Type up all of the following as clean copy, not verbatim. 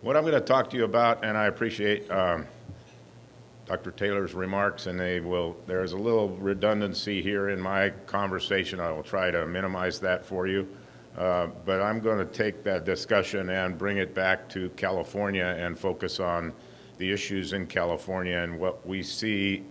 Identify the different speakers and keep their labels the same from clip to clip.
Speaker 1: What I'm going to talk to you about, and I appreciate Dr. Taylor's remarks, and there's a little redundancy here in my conversation. I will try to minimize that for you. But I'm going to take that discussion and bring it back to California and focus on the issues in California and what we see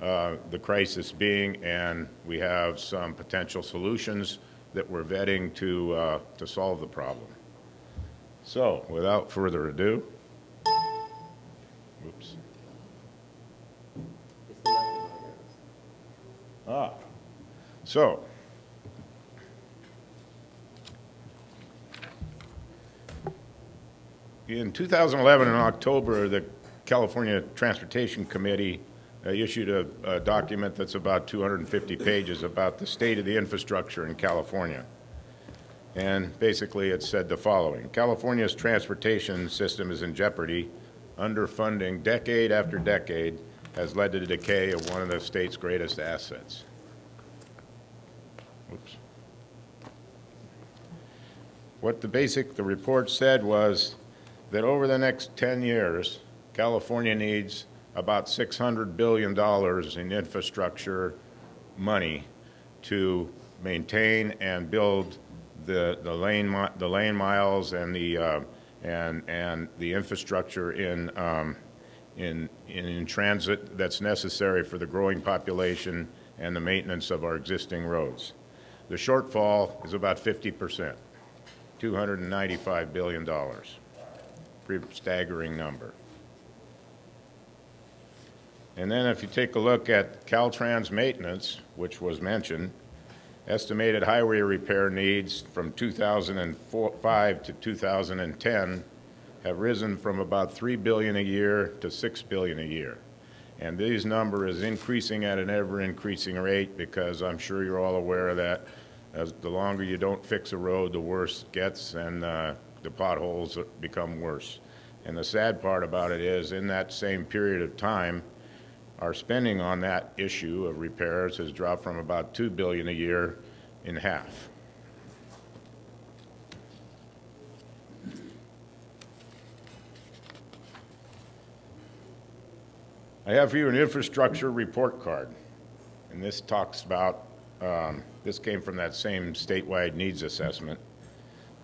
Speaker 1: the crisis being, and we have some potential solutions that we're vetting to solve the problem. So, without further ado, oops. So, in 2011, in October, the California Transportation Committee issued a document that's about 250 pages about the state of the infrastructure in California. And basically it said the following: California's transportation system is in jeopardy. Underfunding decade after decade has led to the decay of one of the state's greatest assets. Oops. What the report said was that over the next 10 years, California needs about $600 billion in infrastructure money to maintain and build the lane miles and the infrastructure in transit that's necessary for the growing population and the maintenance of our existing roads. The shortfall is about 50%, $295 billion. Pretty staggering number. And then if you take a look at Caltrans maintenance, which was mentioned, estimated highway repair needs from 2005 to 2010 have risen from about $3 billion a year to $6 billion a year. And this number is increasing at an ever-increasing rate because I'm sure you're all aware of that. As the longer you don't fix a road, the worse it gets, and the potholes become worse. And the sad part about it is, in that same period of time, our spending on that issue of repairs has dropped from about $2 billion a year in half. I have for you an infrastructure report card, and this talks about, this came from that same statewide needs assessment.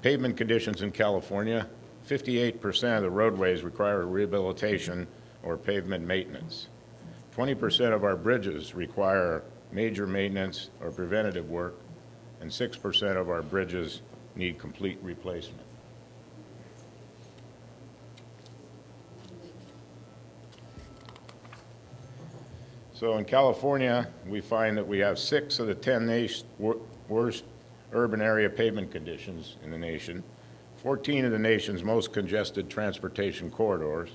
Speaker 1: Pavement conditions in California: 58% of the roadways require rehabilitation or pavement maintenance. 20% of our bridges require major maintenance or preventative work, and 6% of our bridges need complete replacement. So in California, we find that we have 6 of the 10 worst urban area pavement conditions in the nation, 14 of the nation's most congested transportation corridors,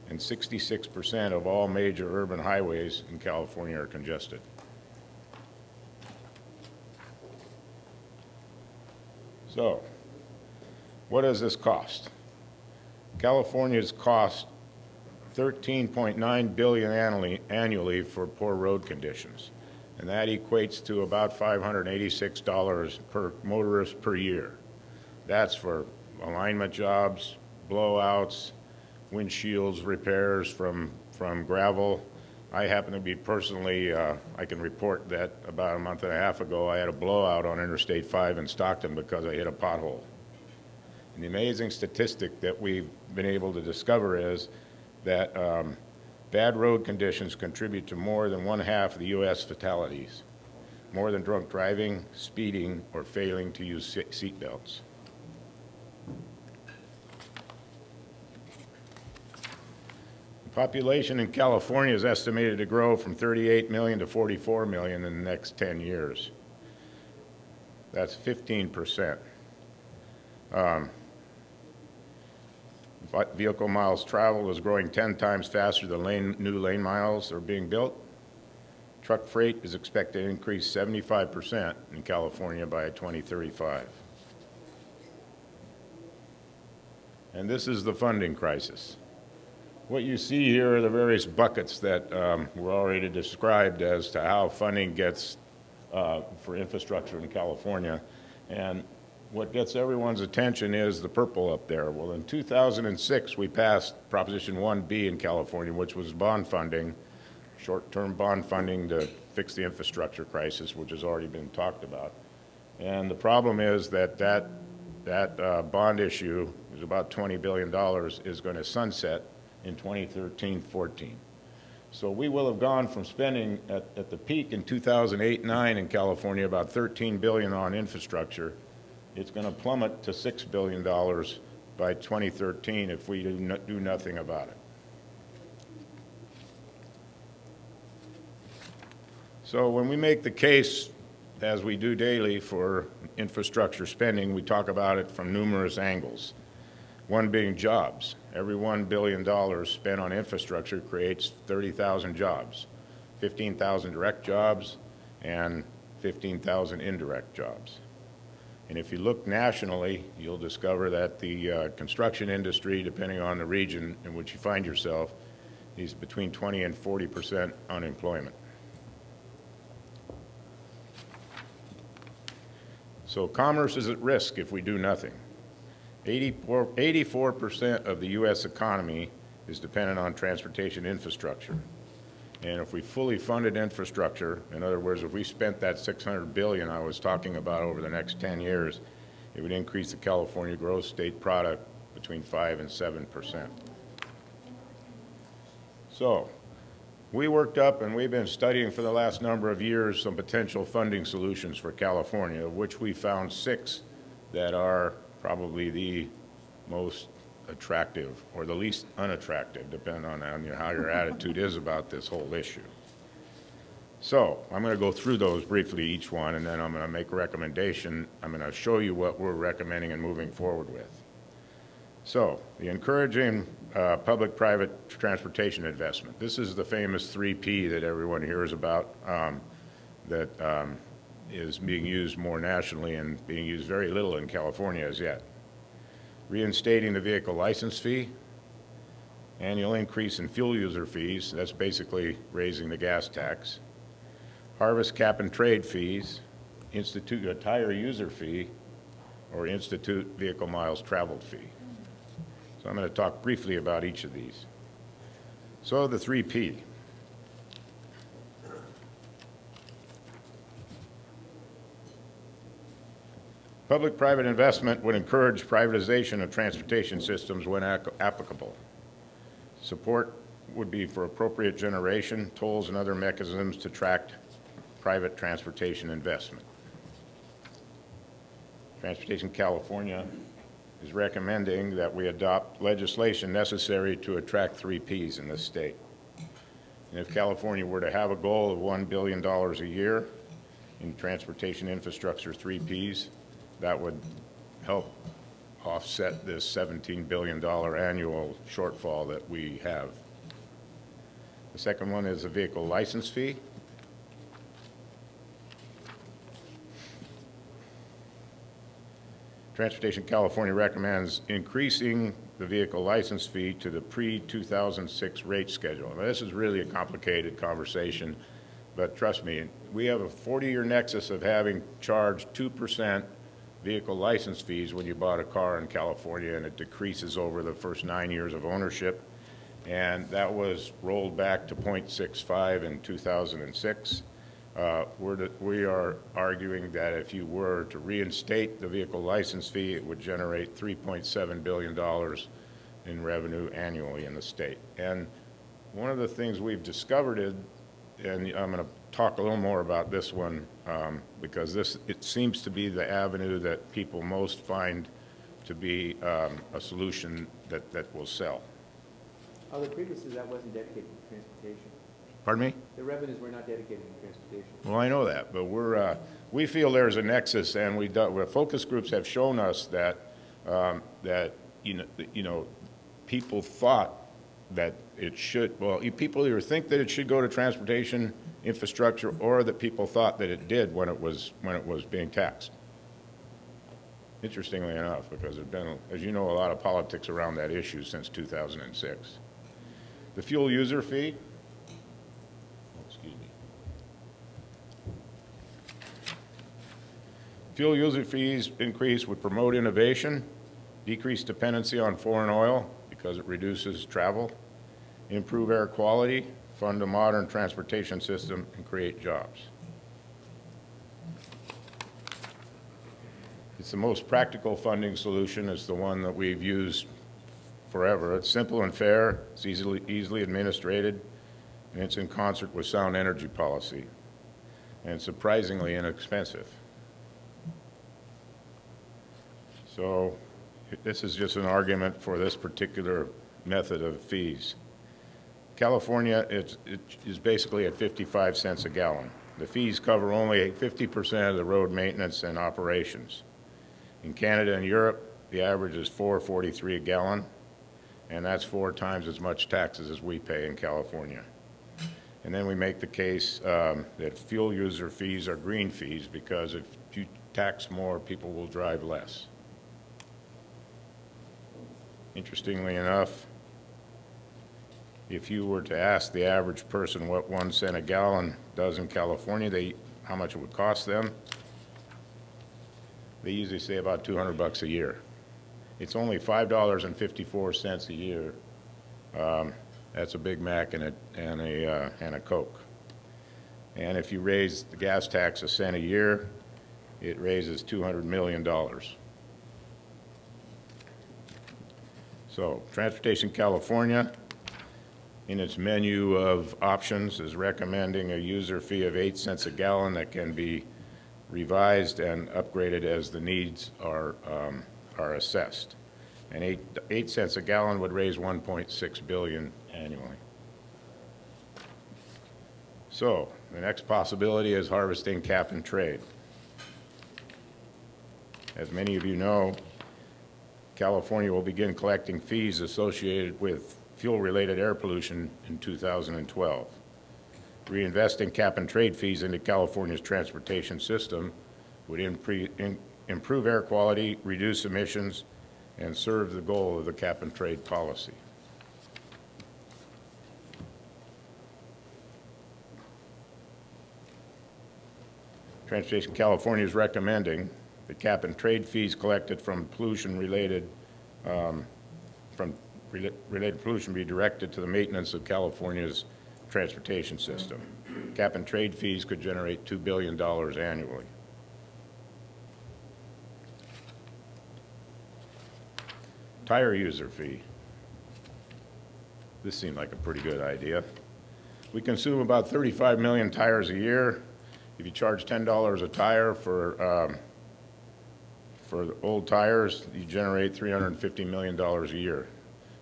Speaker 1: and 66% of all major urban highways in California are congested. So, what does this cost? California's cost $13.9 billion annually for poor road conditions, and that equates to about $586 per motorist per year. That's for alignment jobs, blowouts, windshields repairs from gravel. I happen to be personally, I can report that about a month and a half ago I had a blowout on Interstate 5 in Stockton because I hit a pothole. And the amazing statistic that we've been able to discover is that bad road conditions contribute to more than 1/2 of the U.S. fatalities, more than drunk driving, speeding, or failing to use seat belts. Population in California is estimated to grow from 38 million to 44 million in the next 10 years. That's 15%. Vehicle miles traveled is growing 10 times faster than new lane miles are being built. Truck freight is expected to increase 75% in California by 2035. And this is the funding crisis. What you see here are the various buckets that were already described as to how funding gets for infrastructure in California. And what gets everyone's attention is the purple up there. Well, in 2006, we passed Proposition 1B in California, which was bond funding, short-term bond funding to fix the infrastructure crisis, which has already been talked about. And the problem is that bond issue is about $20 billion is going to sunset in 2013-14. So we will have gone from spending at the peak in 2008-9 in California about $13 billion on infrastructure. It's going to plummet to $6 billion by 2013 if we do nothing about it. So when we make the case, as we do daily, for infrastructure spending, we talk about it from numerous angles. One being jobs. Every $1 billion spent on infrastructure creates 30,000 jobs, 15,000 direct jobs and 15,000 indirect jobs. And if you look nationally, you'll discover that the construction industry, depending on the region in which you find yourself, is between 20 and 40% unemployment. So commerce is at risk if we do nothing. 84% of the U.S. economy is dependent on transportation infrastructure. And if we fully funded infrastructure, in other words, if we spent that $600 billion I was talking about over the next 10 years, it would increase the California gross state product between 5 and 7%. So we worked up, and we've been studying for the last number of years some potential funding solutions for California, of which we found 6 that are probably the most attractive or the least unattractive, depending on how your attitude is about this whole issue. So I'm going to go through those briefly, each one, and then I'm going to make a recommendation. I'm going to show you what we're recommending and moving forward with. So the encouraging public-private transportation investment. This is the famous 3P that everyone hears about that is being used more nationally and being used very little in California as yet. Reinstating the vehicle license fee, annual increase in fuel user fees, that's basically raising the gas tax, harvest cap and trade fees, institute a tire user fee, or institute vehicle miles traveled fee. So I'm going to talk briefly about each of these. So the 3P. Public-private investment would encourage privatization of transportation systems when applicable. Support would be for appropriate generation, tolls, and other mechanisms to attract private transportation investment. Transportation California is recommending that we adopt legislation necessary to attract 3Ps in this state. And if California were to have a goal of $1 billion a year in transportation infrastructure 3Ps, that would help offset this $17 billion annual shortfall that we have. The second one is the vehicle license fee. Transportation California recommends increasing the vehicle license fee to the pre-2006 rate schedule. Now, this is really a complicated conversation, but trust me, we have a 40-year nexus of having charged 2% vehicle license fees when you bought a car in California, and it decreases over the first 9 years of ownership. And that was rolled back to 0.65 in 2006. We are arguing that if you were to reinstate the vehicle license fee, it would generate $3.7 billion in revenue annually in the state. And one of the things we've discovered is, and I'm going to talk a little more about this one because it seems to be the avenue that people most find to be a solution that will sell.
Speaker 2: Although previously that wasn't dedicated to transportation.
Speaker 1: Pardon me?
Speaker 2: The revenues were not dedicated to transportation.
Speaker 1: Well, I know that, but we feel there's a nexus, and focus groups have shown us that people thought that it should. Well, people either think that it should go to transportation infrastructure, or that people thought that it did when it was being taxed. Interestingly enough, because there's been, as you know, a lot of politics around that issue since 2006. The fuel user fee. Fuel user fees increase would promote innovation, decrease dependency on foreign oil because it reduces travel, improve air quality, fund a modern transportation system, and create jobs. It's the most practical funding solution. It's the one that we've used forever. It's simple and fair, it's easily administrated, and it's in concert with sound energy policy, and it's surprisingly inexpensive. So this is just an argument for this particular method of fees. California it is basically at 55 cents a gallon. The fees cover only 50% of the road maintenance and operations. In Canada and Europe, the average is $4.43 a gallon, and that's 4 times as much taxes as we pay in California. And then we make the case that fuel user fees are green fees because if you tax more, people will drive less. Interestingly enough, if you were to ask the average person what 1 cent a gallon does in California, how much it would cost them, they usually say about $200 a year. It's only $5.54 a year. That's a Big Mac and a Coke. And if you raise the gas tax a cent a year, it raises $200 million. So Transportation California, in its menu of options, is recommending a user fee of 8 cents a gallon that can be revised and upgraded as the needs are assessed. And 8 cents a gallon would raise $1.6 billion annually. So the next possibility is harvesting cap and trade. As many of you know, California will begin collecting fees associated with fuel-related air pollution in 2012. Reinvesting cap and trade fees into California's transportation system would improve air quality, reduce emissions, and serve the goal of the cap and trade policy. Transportation California is recommending that cap and trade fees collected from pollution-related pollution be directed to the maintenance of California's transportation system. Cap and trade fees could generate $2 billion annually. Tire user fee. This seemed like a pretty good idea. We consume about 35 million tires a year. If you charge $10 a tire for old tires, you generate $350 million a year.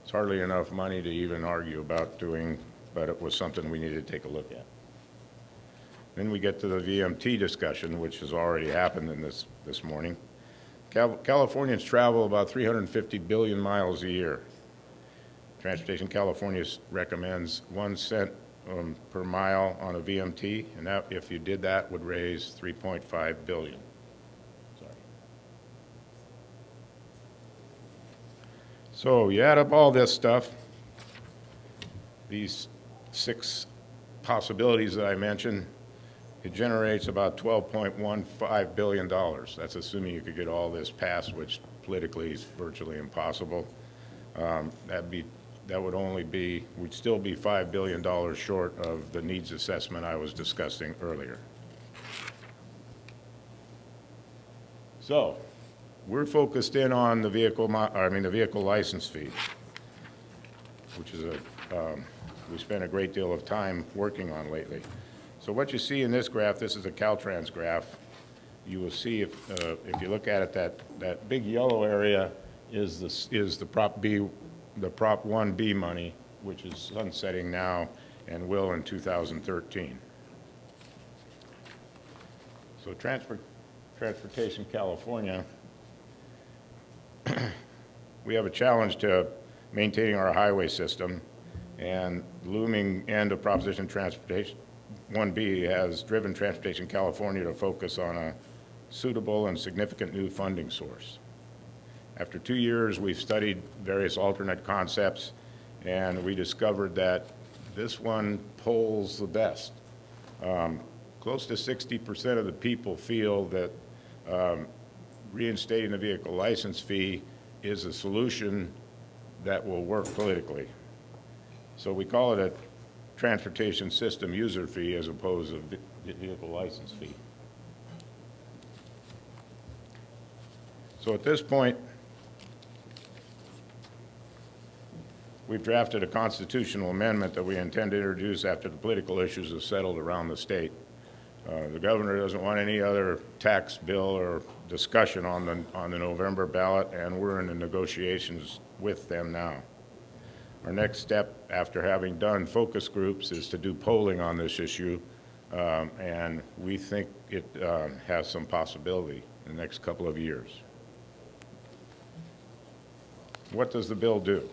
Speaker 1: It's hardly enough money to even argue about doing, but it was something we needed to take a look at. Then we get to the VMT discussion, which has already happened in this morning. Californians travel about 350 billion miles a year. Transportation California recommends 1 cent per mile on a VMT, and that, if you did that, would raise $3.5 billion. Sorry. So you add up all this stuff, these 6 possibilities that I mentioned, it generates about $12.15 billion. That's assuming you could get all this passed, which politically is virtually impossible. We'd still be $5 billion short of the needs assessment I was discussing earlier. So, we're focused in on the vehicle license fee, which is we spent a great deal of time working on lately. So what you see in this graph, this is a Caltrans graph. You will see if you look at it, that big yellow area is the Prop 1B money, which is sunsetting now and will in 2013. So Transportation California, we have a challenge to maintaining our highway system, and the looming end of Proposition Transportation 1B has driven Transportation California to focus on a suitable and significant new funding source. After 2 years, we've studied various alternate concepts, and we discovered that this one polls the best. Close to 60% of the people feel that reinstating the vehicle license fee is a solution that will work politically. So we call it a transportation system user fee as opposed to vehicle license fee. So at this point, we've drafted a constitutional amendment that we intend to introduce after the political issues are settled around the state. The governor doesn't want any other tax bill or discussion on the November ballot, and we're in the negotiations with them now. Our next step, after having done focus groups, is to do polling on this issue, and we think it has some possibility in the next couple of years. What does the bill do?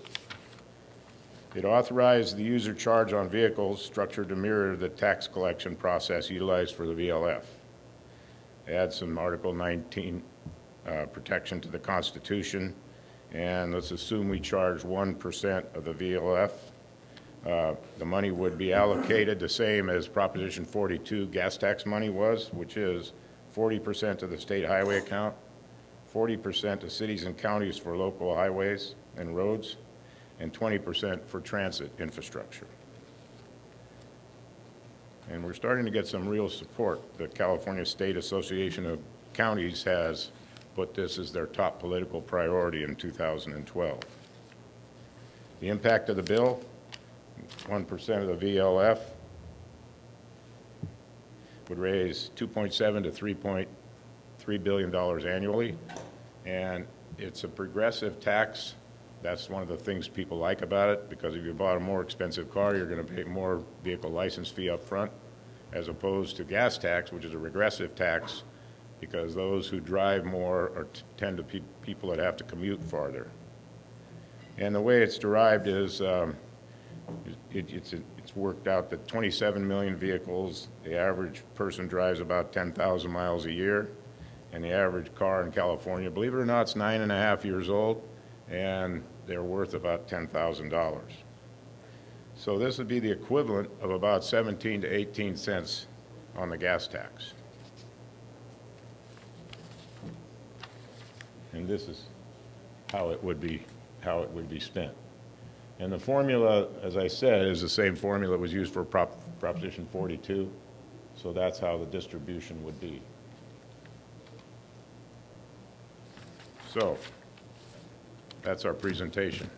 Speaker 1: It authorized the user charge on vehicles structured to mirror the tax collection process utilized for the VLF. It adds some Article 19 protection to the Constitution, and let's assume we charge 1% of the VLF. The money would be allocated the same as Proposition 42 gas tax money was, which is 40% to the state highway account, 40% to cities and counties for local highways and roads, and 20% for transit infrastructure. And we're starting to get some real support. The California State Association of Counties has put this as their top political priority in 2012. The impact of the bill, 1% of the VLF would raise $2.7 to $3.3 billion annually, and it's a progressive tax. That's one of the things people like about it, because if you bought a more expensive car, you're going to pay more vehicle license fee up front, as opposed to gas tax, which is a regressive tax, because those who drive more tend to be people that have to commute farther. And the way it's derived is it's worked out that 27 million vehicles, the average person drives about 10,000 miles a year, and the average car in California, believe it or not, it's 9.5 years old, and they're worth about $10,000. So this would be the equivalent of about 17 to 18 cents on the gas tax. And this is how it would be spent. And the formula, as I said, is the same formula that was used for Proposition 42. So that's how the distribution would be. So that's our presentation.